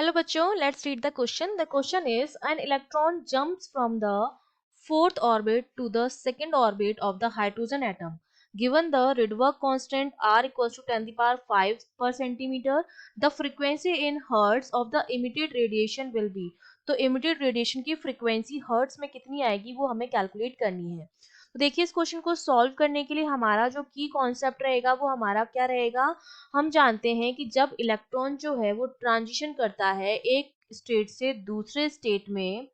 Hello बच्चों, let's read the question. The question is an electron jumps from the fourth orbit to the second orbit of the hydrogen atom. Given the Rydberg constant R equals to 10 to the power 5 per centimeter, the frequency in hertz of the emitted radiation will be. तो emitted radiation की frequency hertz में कितनी आएगी वो हमें calculate करनी है. तो देखिए इस क्वेश्चन को सॉल्व करने के लिए हमारा जो की कॉन्सेप्ट रहेगा वो हमारा क्या रहेगा. हम जानते हैं कि जब इलेक्ट्रॉन जो है वो ट्रांजिशन करता है एक स्टेट से दूसरे स्टेट में,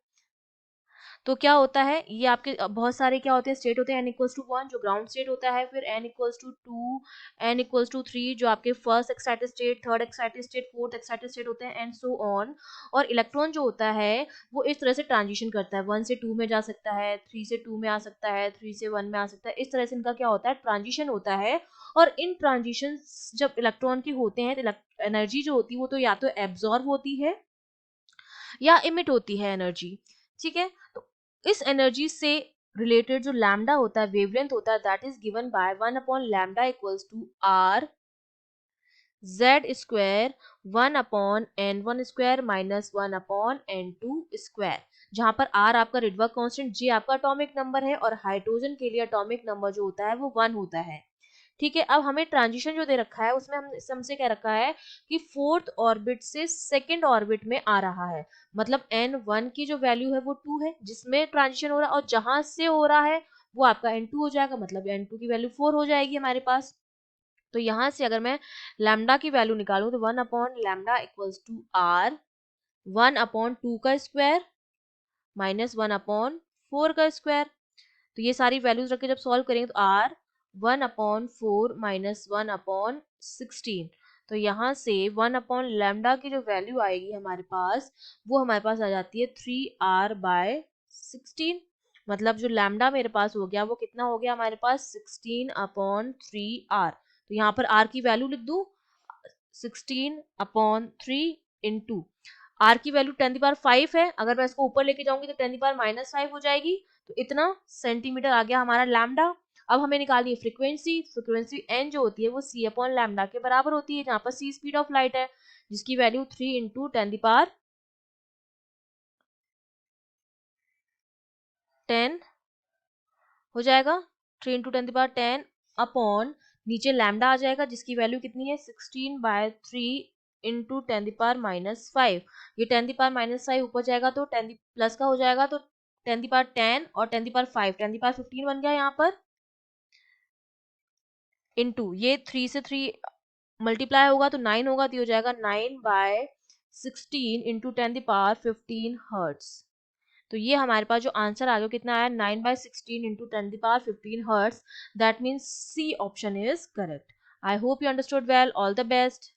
तो क्या होता है ये आपके बहुत सारे क्या होते हैं स्टेट होते हैं. n इक्वल्स टू 1 जो ग्राउंड स्टेट होता है, फिर n equals to 2, n equals to 3 जो आपके first excited state, third excited state, fourth excited state होते हैं एंड सो ऑन. और इलेक्ट्रॉन जो होता है वो इस तरह से ट्रांजिशन करता है, 1 से 2 में जा सकता है, 3 से 2 में आ सकता है, 3 से 1 में आ सकता है. इस तरह से इनका क्या होता है ट्रांजिशन होता है. और इन ट्रांजिशन जब इलेक्ट्रॉन के होते हैं तो एनर्जी जो होती है वो तो या तो एब्जॉर्ब होती है या इमिट होती है एनर्जी. ठीक है, तो इस एनर्जी से रिलेटेड जो लैम्डा होता है, वेवलेंथ होता है, that is given by 1 upon lambda equals to R Z square 1 upon N one square minus 1 upon N two square, जहां पर आर आपका रिडबर्ग कांस्टेंट, जी आपका एटॉमिक नंबर है और हाइड्रोजन के लिए एटॉमिक नंबर जो होता है वो 1 होता है. ठीक है, अब हमें ट्रांजिशन जो दे रखा है उसमें हमसे क्या रखा है कि फोर्थ ऑर्बिट से सेकंड ऑर्बिट में आ रहा है. मतलब n1 की जो वैल्यू है वो 2 है जिसमें ट्रांजिशन हो रहा है, और जहां से हो रहा है वो आपका n2 हो जाएगा. मतलब n2 की वैल्यू 4 हो जाएगी हमारे पास. तो यहां से अगर मैं लैम्डा की वैल्यू निकालूं तो 1 upon lambda equals to R 1 upon 2 का स्क्वायर माइनस 1 अपॉन 4 का स्क्वायर. तो ये सारी वैल्यूज रख के जब सॉल्व करेंगे तो आर 1 अपॉन 4 माइनस 1 अपॉन 16. तो यहाँ से 1 अपॉन लैम्डा की जो वैल्यू आएगी हमारे पास वो हमारे पास आ जाती है 3r बाय 16. मतलब जो लैम्डा मेरे पास हो गया वो कितना हो गया हमारे पास 16 अपॉन 3r. तो यहाँ पर r की वैल्यू लिख दूं 16 अपॉन 3 इंटू आर की वैल्यू 10 पावर 5 है, अगर मैं इसको ऊपर लेके जाऊंगी तो 10 पावर माइनस 5 हो जाएगी. तो इतना सेंटीमीटर आ गया हमारा लैम्डा. अब हमें निकालनी है फ्रीक्वेंसी. फ्रीक्वेंसी एन जो होती है वो सी अपॉन लैम्डा के बराबर होती है, जहां पर सी स्पीड ऑफ लाइट है जिसकी वैल्यू 3 इंटू 10 पावर 10 हो जाएगा. 3 इंटू 10 पावर 10 अपॉन नीचे लैम्डा आ जाएगा जिसकी वैल्यू कितनी है 16 बाय 3 इंटू 10 पावर माइनस 5. ये 10 पावर माइनस 5 ऊपर जाएगा तो 10 प्लस का हो जाएगा, तो 10 पावर 10 और 10 पावर 5 10 पावर 15 बन गया यहाँ पर. इंटू ये 3 से 3 मल्टीप्लाई होगा तो 9 होगा, तो ये हो जाएगा 9 बाय 16 इंटू 10 पावर 15 हर्ट्स. तो ये हमारे पास जो आंसर आ गया कितना आया 9 by 16 into 10 power 15 hertz. That means C option is correct. I hope you understood well. All the best.